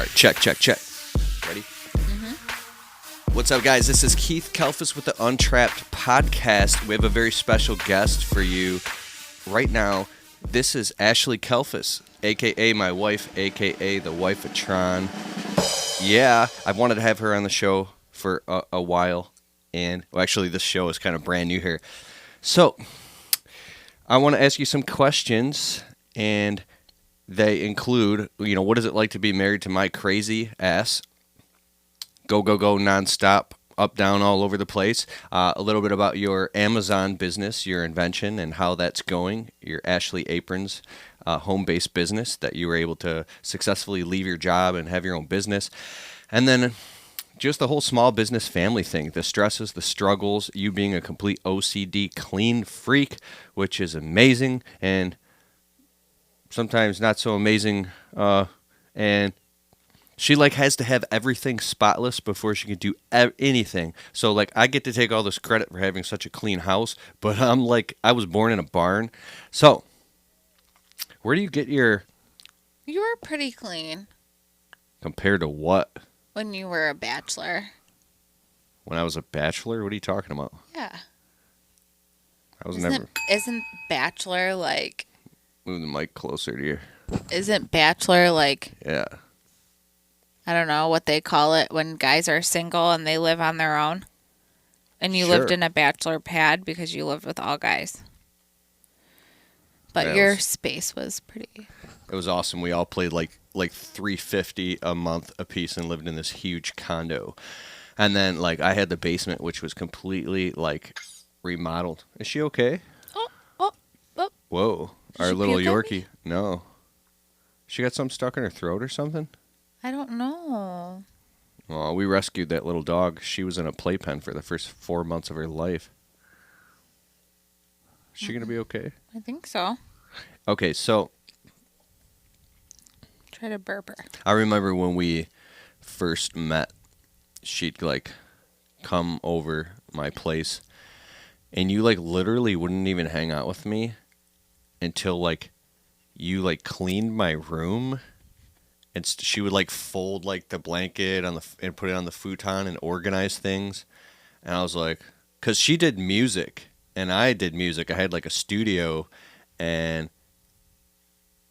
All right, check. Ready? Mm-hmm. What's up, guys? This is Keith Kalfas with the Untrapped podcast. We have a very special guest for you right now. This is Ashley Kalfas, a.k.a. my wife, a.k.a. the Wife-a-tron. Yeah, I've wanted to have her on the show for a while. And well, actually, this show is kind of brand new here. So, I want to ask you some questions, and they include, what is it like to be married to my crazy ass? Go, nonstop, up, down, all over the place. A little bit about your Amazon business, your invention, and how that's going. Your Ashley Aprons home-based business that you were able to successfully leave your job and have your own business. And then just the whole small business family thing, the stresses, the struggles, you being a complete OCD clean freak, which is amazing, and sometimes not so amazing, and she has to have everything spotless before she can do anything. So I get to take all this credit for having such a clean house, but I was born in a barn. So where do you get your... You were pretty clean. Compared to what? When you were a bachelor. When I was a bachelor? What are you talking about? Yeah. I was never... Isn't bachelor like... Move the mic closer to you. Isn't bachelor like... Yeah. I don't know what they call it when guys are single and they live on their own? And you lived in a bachelor pad because you lived with all guys. But your space was pretty... It was awesome. We all played like $350 a month a piece and lived in this huge condo. And then I had the basement, which was completely remodeled. Is she okay? Oh. Whoa. Our little Yorkie. No. She got something stuck in her throat or something? I don't know. Well, we rescued that little dog. She was in a playpen for the first 4 months of her life. Is she going to be okay? I think so. Okay, so... Try to burp her. I remember when we first met, she'd come over my place, and you literally wouldn't even hang out with me until you cleaned my room, and she would fold the blanket and put it on the futon and organize things. And I was like, because she did music and I did music. I had a studio, and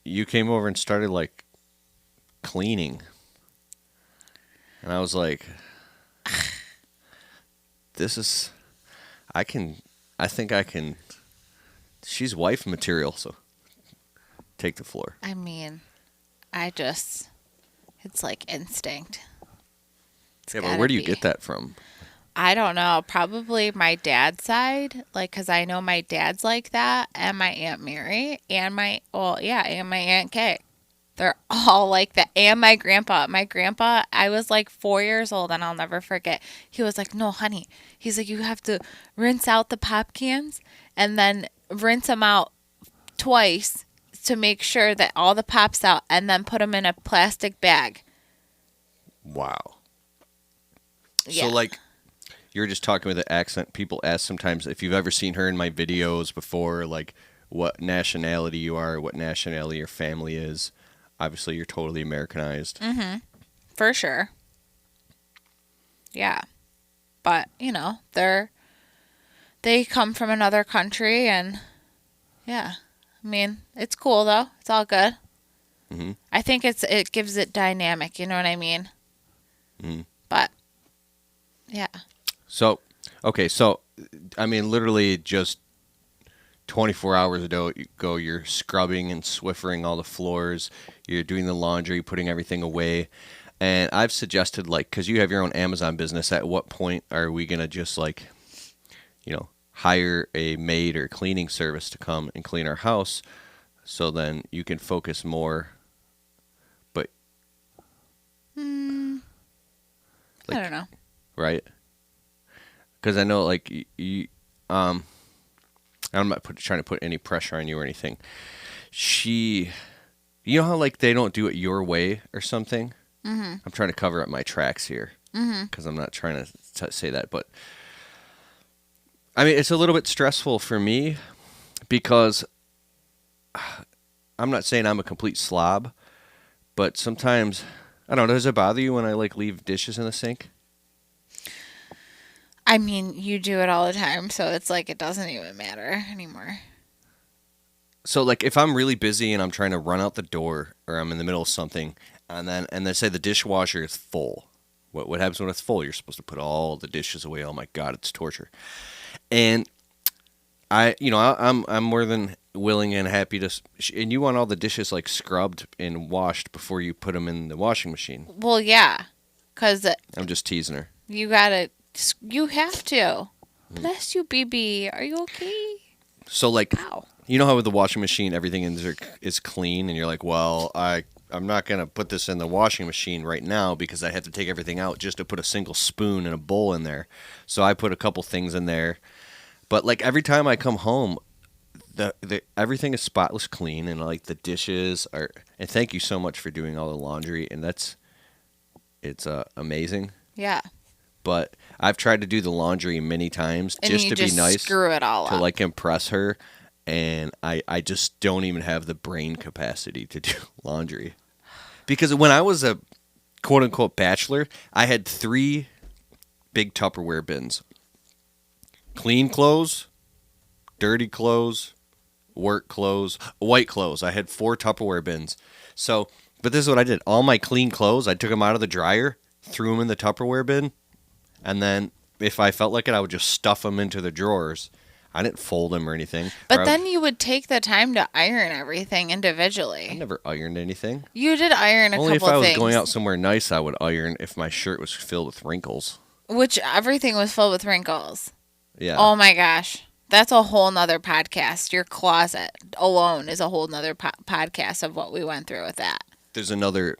you came over and started cleaning, and I was like, I think I can, she's wife material, so take the floor. I mean, it's instinct. But where do you get that from? I don't know. Probably my dad's side, because I know my dad's like that, and my Aunt Mary, and my Aunt Kay. They're all like that. And my grandpa. My grandpa, I was 4 years old, and I'll never forget. He was like, no, honey. He's like, you have to rinse out the pop cans and then rinse them out twice to make sure that all the pop's out, and then put them in a plastic bag. Wow. Yeah. So, you're just talking with an accent. People ask sometimes if you've ever seen her in my videos before, what nationality you are, what nationality your family is. Obviously, you're totally Americanized. Mm-hmm. For sure. Yeah. But, they come from another country, and, yeah. I mean, it's cool, though. It's all good. Mm-hmm. I think it gives it dynamic, you know what I mean? Mm-hmm. But, yeah. So, literally just 24 hours ago, you're scrubbing and Swiffering all the floors. You're doing the laundry, putting everything away. And I've suggested, because you have your own Amazon business, at what point are we going to just, hire a maid or cleaning service to come and clean our house, so then you can focus more? But... I don't know. Right? Because I know, you... I'm not trying to put any pressure on you or anything. You know how they don't do it your way or something? Mm-hmm. I'm trying to cover up my tracks here because I'm not trying to say that. But, it's a little bit stressful for me because I'm not saying I'm a complete slob, but sometimes I don't know. Does it bother you when I like leave dishes in the sink? I mean, you do it all the time, so it's like it doesn't even matter anymore. So like if I'm really busy and I'm trying to run out the door or I'm in the middle of something and they say the dishwasher is full. What happens when it's full? You're supposed to put all the dishes away. Oh my God, it's torture. And I'm more than willing and happy to. And you want all the dishes like scrubbed and washed before you put them in the washing machine. Well, yeah, because I'm just teasing her. you have to. Bless you, BB. Are you okay? So like, Ow. you know how with the washing machine everything is clean, and you're like, well, I'm not gonna put this in the washing machine right now because I have to take everything out just to put a single spoon and a bowl in there. So I put a couple things in there. But like every time I come home, the everything is spotless clean, and like the dishes are. And thank you so much for doing all the laundry, and it's amazing. Yeah. But I've tried to do the laundry many times And just you to just be nice, screw it all to up. like impress her, and I just don't even have the brain capacity to do laundry. Because when I was a quote unquote bachelor, I had 3 big Tupperware bins. Clean clothes, dirty clothes, work clothes, white clothes. I had 4 Tupperware bins. So, but this is what I did. All my clean clothes, I took them out of the dryer, threw them in the Tupperware bin, and then if I felt like it, I would just stuff them into the drawers. I didn't fold them or anything. But then you would take the time to iron everything individually. I never ironed anything. You did iron a Only couple if I was things. going out somewhere nice, I would iron if my shirt was filled with wrinkles. Which everything was filled with wrinkles. Yeah. Oh my gosh. That's a whole nother podcast. Your closet alone is a whole nother podcast of what we went through with that. There's another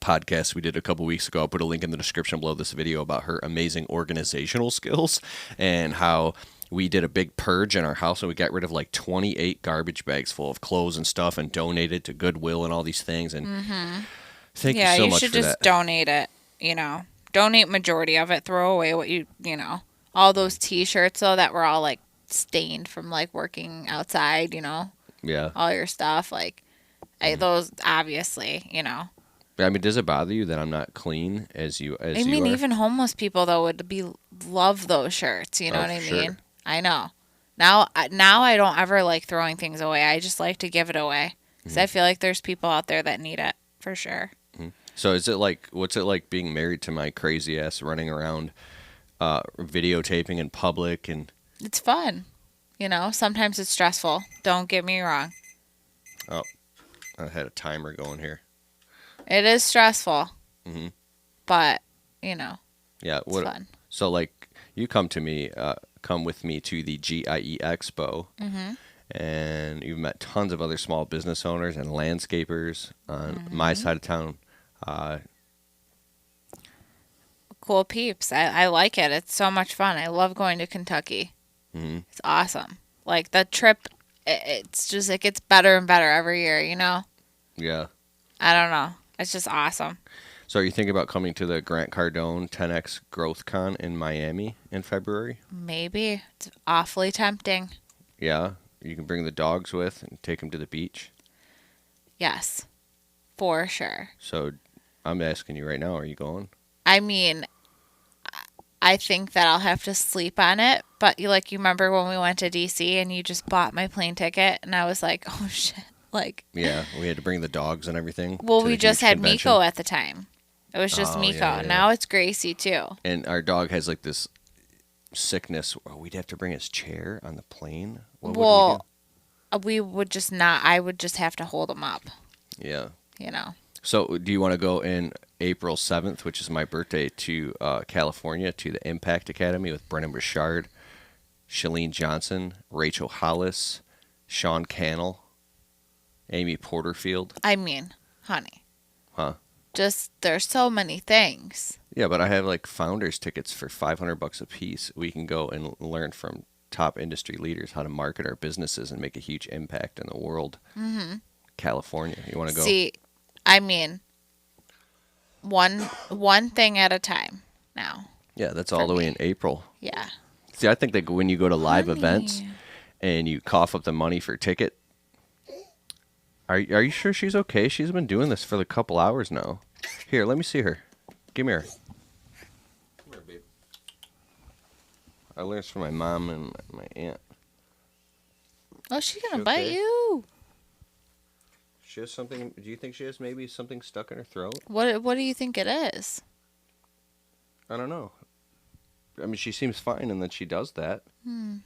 podcast we did a couple weeks ago. I'll put a link in the description below this video about her amazing organizational skills and how we did a big purge in our house and we got rid of like 28 garbage bags full of clothes and stuff and donated to Goodwill and all these things. And thank you so much for that. Yeah, you should just donate it, Donate majority of it. Throw away what all those T-shirts, though, that were all, like, stained from, like, working outside, Yeah. all your stuff. Like, those, obviously, I mean, does it bother you that I'm not clean as you are? even homeless people, though, would love those shirts. You know what I sure. mean? I know. Now I don't ever like throwing things away. I just like to give it away because I feel like there's people out there that need it for sure. So what's it like being married to my crazy ass running around videotaping in public? And It's fun. Sometimes it's stressful. Don't get me wrong. oh, I had a timer going here. It is stressful. But, Yeah, it's fun. So like you come with me to the GIE Expo, and you've met tons of other small business owners and landscapers on my side of town. Cool peeps. I like it. It's so much fun. I love going to Kentucky. It's awesome. Like the trip, it's just, it gets better and better every year, Yeah. I don't know. It's just awesome. So are you thinking about coming to the Grant Cardone 10X Growth Con in Miami in February? Maybe. It's awfully tempting. Yeah. You can bring the dogs with and take them to the beach. Yes. For sure. So I'm asking you right now, are you going? I mean, I think that I'll have to sleep on it. But you remember when we went to DC and you just bought my plane ticket and I was like, oh shit. Yeah, we had to bring the dogs and everything. Well, to we the just huge had convention. Miko at the time. It was just Miko. Yeah. Now it's Gracie too. And our dog has like this sickness. Oh, we'd have to bring his chair on the plane. What would we would just not. I would just have to hold him up. Yeah. You So do you want to go in April 7th, which is my birthday, to California, to the Impact Academy with Brennan Burchard, Shalene Johnson, Rachel Hollis, Sean Cannell, Amy Porterfield? I mean, honey. Huh? Just, there's so many things. Yeah, but I have like founders tickets for $500 a piece. We can go and learn from top industry leaders how to market our businesses and make a huge impact in the world. California, you want to go? See, I mean, one thing at a time now. Yeah, that's all the way in April. Yeah. See, I think that when you go to live Honey. events and you cough up the money for a ticket, are you sure she's okay? She's been doing this for a couple hours now. Here, let me see her. Give me her. Come here, babe. I learned this from my mom and my aunt. Oh, she's gonna She bite okay? you. She has something. Do you think she has maybe something stuck in her throat? What do you think it is? I don't know. I mean, she seems fine, and then she does that. Hmm.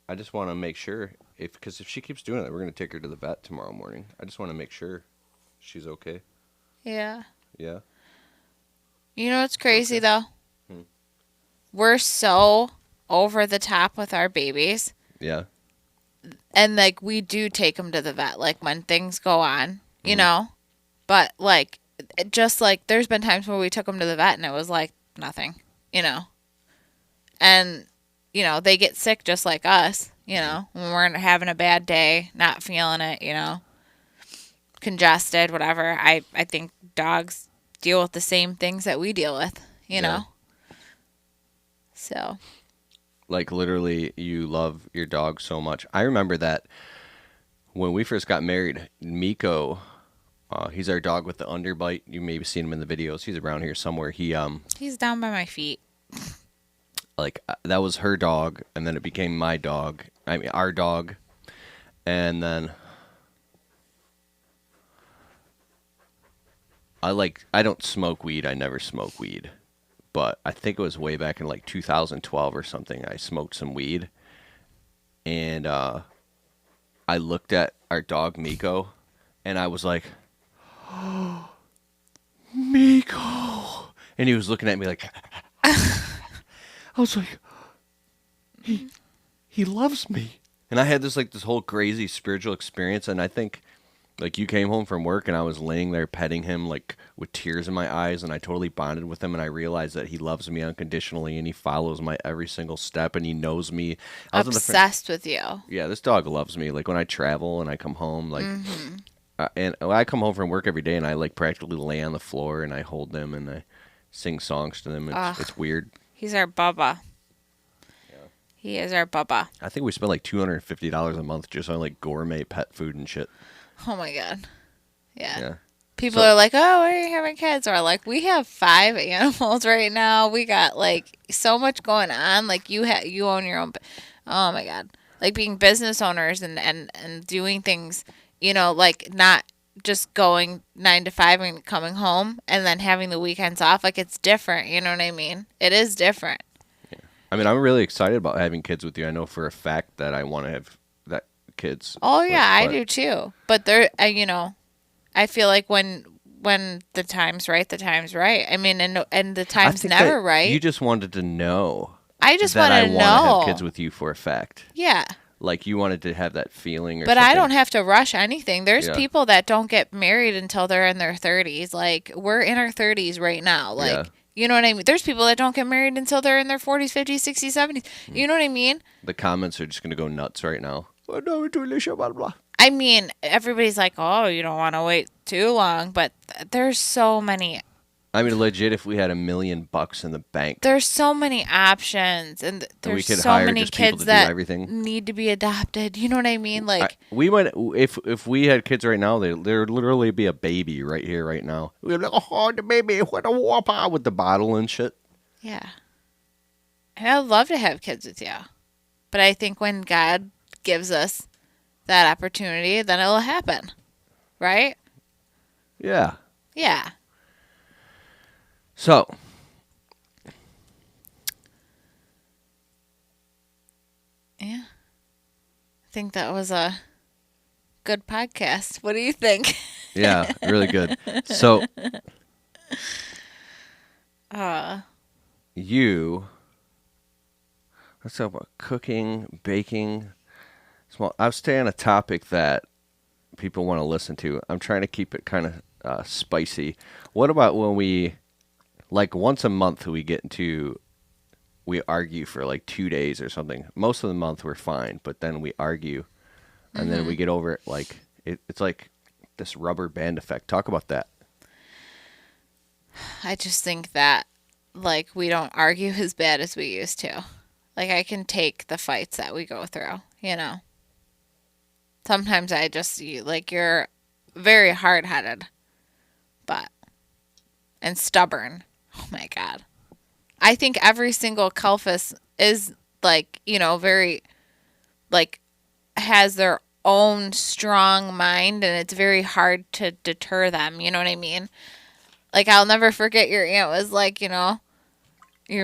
I just want to make sure, because if she keeps doing that, we're going to take her to the vet tomorrow morning. I just want to make sure she's okay. Yeah. Yeah. You know what's crazy Okay. though? Hmm. We're so over the top with our babies. Yeah. And like we do take them to the vet like when things go on, you Mhm. know? But like just like there's been times where we took them to the vet and it was like nothing, you know. And you know, they get sick just like us, you know, when we're having a bad day, not feeling it, you know. Congested, whatever. I think dogs deal with the same things that we deal with, you Yeah. know. So, Like, literally, you love your dog so much. I remember that when we first got married, Miko, he's our dog with the underbite. You maybe seen him in the videos. He's around here somewhere. he's down by my feet. That was her dog, and then it became my dog. I mean, our dog. And then I don't smoke weed. I never smoke weed. But I think it was way back in like 2012 or something. I smoked some weed, and I looked at our dog Miko, and I was like, Miko, and he was looking at me like, I was like, he loves me, and I had this whole crazy spiritual experience, and I think. Like, you came home from work and I was laying there petting him, like, with tears in my eyes, and I totally bonded with him, and I realized that he loves me unconditionally, and he follows my every single step, and he knows me. I was in the Obsessed with you. Yeah, this dog loves me. Like, when I travel and I come home, like, and I come home from work every day, and I, like, practically lay on the floor, and I hold them, and I sing songs to them. It's weird. He's our Bubba. He is our Bubba. I think we spend, like, $250 a month just on, like, gourmet pet food and shit. Oh my god. Yeah. Yeah. People are like, "Oh, why are you having kids?" Or like, "We have 5 animals right now. We got like so much going on. Like you own your own." Oh my god. Like being business owners and doing things, you know, like not just going 9 to 5 and coming home and then having the weekends off. Like it's different. You know what I mean? It is different. I mean, I'm really excited about having kids with you. I know for a fact that I want to have that kids. Oh yeah, but I do too. But there, you know, I feel like when the time's right, the time's right. I mean, and the I time's think never that right. You just wanted to know I just that I wanted to want to have know. kids with you for a fact. Yeah. Like you wanted to have that feeling or But something. I don't have to rush anything. There's Yeah. people that don't get married until they're in their 30s. Like we're in our 30s right now. Like Yeah. you know what I mean? There's people that don't get married until they're in their 40s, 50s, 60s, 70s. You know what I mean? The comments are just going to go nuts right now. I mean, everybody's like, "Oh, you don't want to wait too long," but there's so many I mean, legit, if we had $1 million in the bank, there's so many options and we there's could so hire many just people kids to do that everything. need to be adopted. You know what I mean? Like We might, if we had kids right now, there'd literally be a baby right here, right now. We'd be like, oh, the baby, what a whopper with the bottle and shit. yeah. And I'd love to have kids with you. But I think when God gives us that opportunity, then it'll happen. Right? Yeah. Yeah. So, Yeah. I think that was a good podcast. What do you think? yeah, really good. So, let's talk about cooking, baking. I'll stay on a topic that people want to listen to. I'm trying to keep it kind of spicy. What about when we, like once a month, we argue for like 2 days or something. Most of the month we're fine, but then we argue, and then we get over it. Like it's like this rubber band effect. Talk about that. I just think that like we don't argue as bad as we used to. Like I can take the fights that we go through, you know. Sometimes I just like you're very hard-headed. But and stubborn. Oh my God. I think every single Kalfas is like, very like has their own strong mind, and it's very hard to deter them. You know what I mean? Like, I'll never forget your aunt was like, you're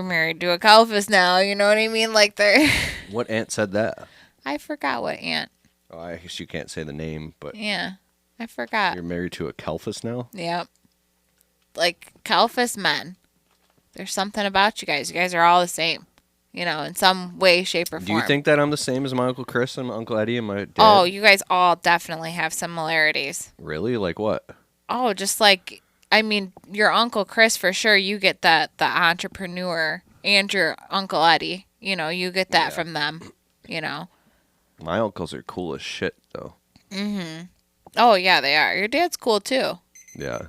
married to a Kalfas now. You know what I mean? Like, they're. What aunt said that? I forgot what aunt. Oh, I guess you can't say the name, but Yeah, I forgot. you're married to a Kalfas now? Yep. Like, Kalfas men. There's something about you guys. You guys are all the same, in some way, shape, or form. Do you think that I'm the same as my Uncle Chris and my Uncle Eddie and my dad? Oh, you guys all definitely have similarities. Really? Like what? Oh, just like, I mean, your Uncle Chris, for sure, you get the entrepreneur, and your Uncle Eddie, you get that from them, My uncles are cool as shit, though. Mm-hmm. Oh, yeah, they are. Your dad's cool, too. Yeah.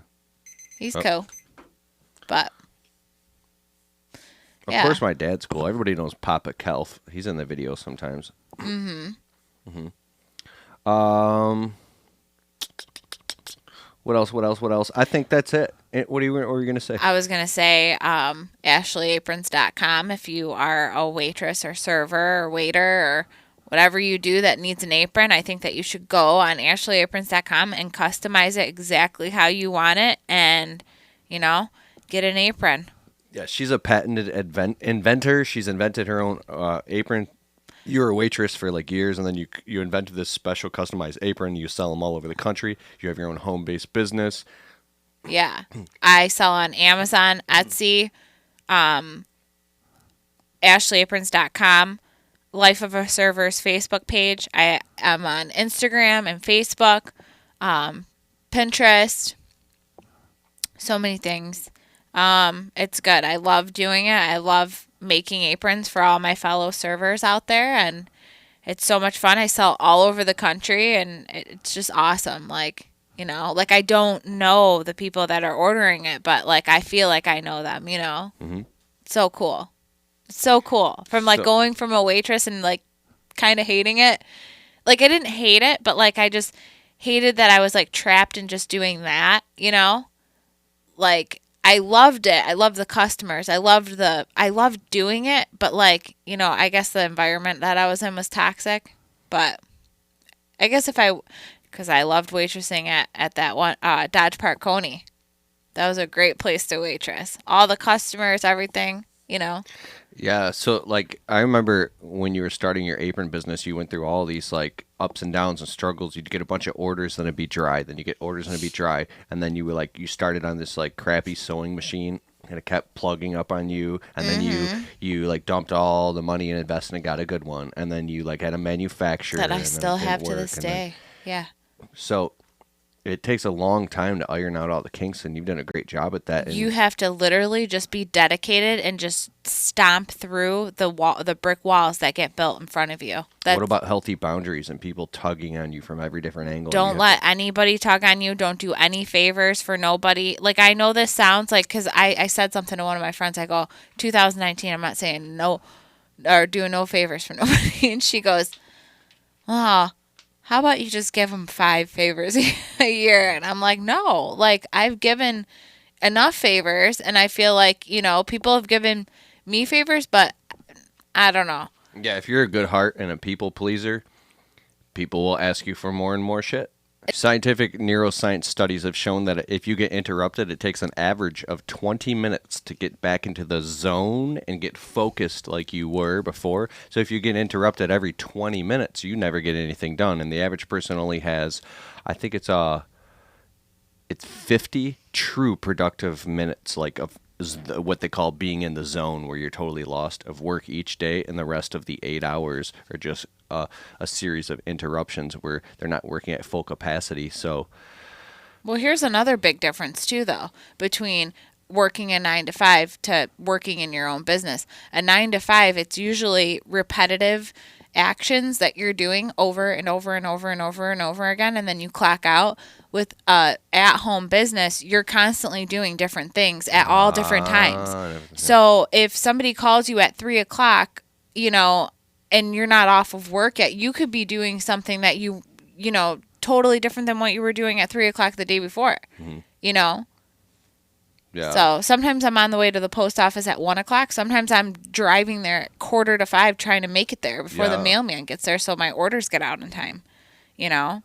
He's cool. But, Of course my dad's cool. Everybody knows Papa Kelf. He's in the video sometimes. Mm-hmm. What else? I think that's it. What were you going to say? I was going to say ashlyaprons.com if you are a waitress or server or waiter or whatever you do that needs an apron. I think that you should go on ashlyaprons.com and customize it exactly how you want it and, get an apron. Yeah, she's a patented inventor. She's invented her own apron. You were a waitress for like years, and then you invented this special customized apron. You sell them all over the country. You have your own home-based business. Yeah. I sell on Amazon, Etsy, ashlyaprons.com, Life of a Server's Facebook page. I am on Instagram and Facebook, Pinterest, so many things. It's good. I love doing it. I love making aprons for all my fellow servers out there, and it's so much fun. I sell all over the country, and it's just awesome. Like, I don't know the people that are ordering it, but like I feel like I know them, Mm-hmm. So cool. So cool. From like going from a waitress and like kind of hating it. Like, I didn't hate it, but like I just hated that I was like trapped in just doing that, Like, I loved it. I loved the customers. I loved doing it, but like, I guess the environment that I was in was toxic. But I guess because I loved waitressing at that one, Dodge Park Coney. That was a great place to waitress. All the customers, everything, Yeah, so like I remember when you were starting your apron business, you went through all these like ups and downs and struggles. You'd get a bunch of orders, then it'd be dry. Then you get orders, and it'd be dry. And then you started on this like crappy sewing machine, and it kept plugging up on you. And then you like dumped all the money and invested and got a good one. And then you like had a manufacturer that I still have to this day. Yeah. So it takes a long time to iron out all the kinks, and you've done a great job at that. And you have to literally just be dedicated and just stomp through the brick walls that get built in front of you. What about healthy boundaries and people tugging on you from every different angle? Don't let anybody tug on you. Don't do any favors for nobody. Like, I know this sounds like, because I said something to one of my friends. I go, 2019, I'm not saying no or do no favors for nobody. And she goes, oh, how about you just give them 5 favors a year? And I'm like, no, like I've given enough favors, and I feel like, people have given me favors, but I don't know. Yeah, if you're a good heart and a people pleaser, people will ask you for more and more shit. Scientific neuroscience studies have shown that if you get interrupted, it takes an average of 20 minutes to get back into the zone and get focused like you were before. So if you get interrupted every 20 minutes, you never get anything done. And the average person only has, I think it's 50 true productive minutes, like of what they call being in the zone, where you're totally lost, of work each day, and the rest of the 8 hours are just a series of interruptions where they're not working at full capacity. So, well, here's another big difference too, though, between working a 9 to 5 to working in your own business. A 9 to 5, it's usually repetitive actions that you're doing over and over and over and over and over again, and then you clock out. With a at-home business, you're constantly doing different things at all different times. So if somebody calls you at 3 o'clock, and you're not off of work yet, you could be doing something that totally different than what you were doing at 3 o'clock the day before. Mm-hmm. Yeah. So sometimes I'm on the way to the post office at 1 o'clock. Sometimes I'm driving there at 4:45 trying to make it there before the mailman gets there so my orders get out in time, you know?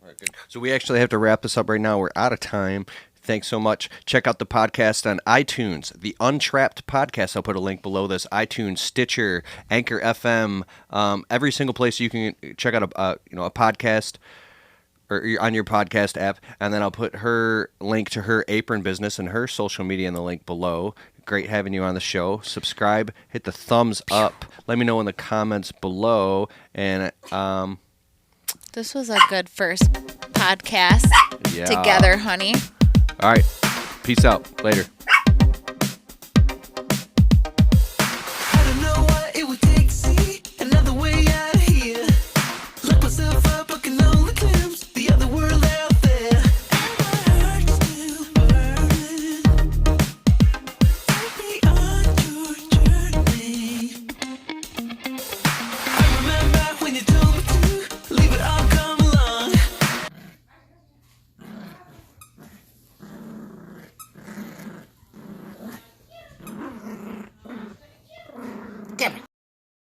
All right, good. So we actually have to wrap this up right now. We're out of time. Thanks so much. Check out the podcast on iTunes, the Untrapped podcast. I'll put a link below this. iTunes, Stitcher, Anchor FM, every single place you can check out a podcast or on your podcast app. And then I'll put her link to her apron business and her social media in the link below. Great having you on the show. Subscribe, hit the thumbs up. Let me know in the comments below. And this was a good first podcast together, honey. All right. Peace out. Later.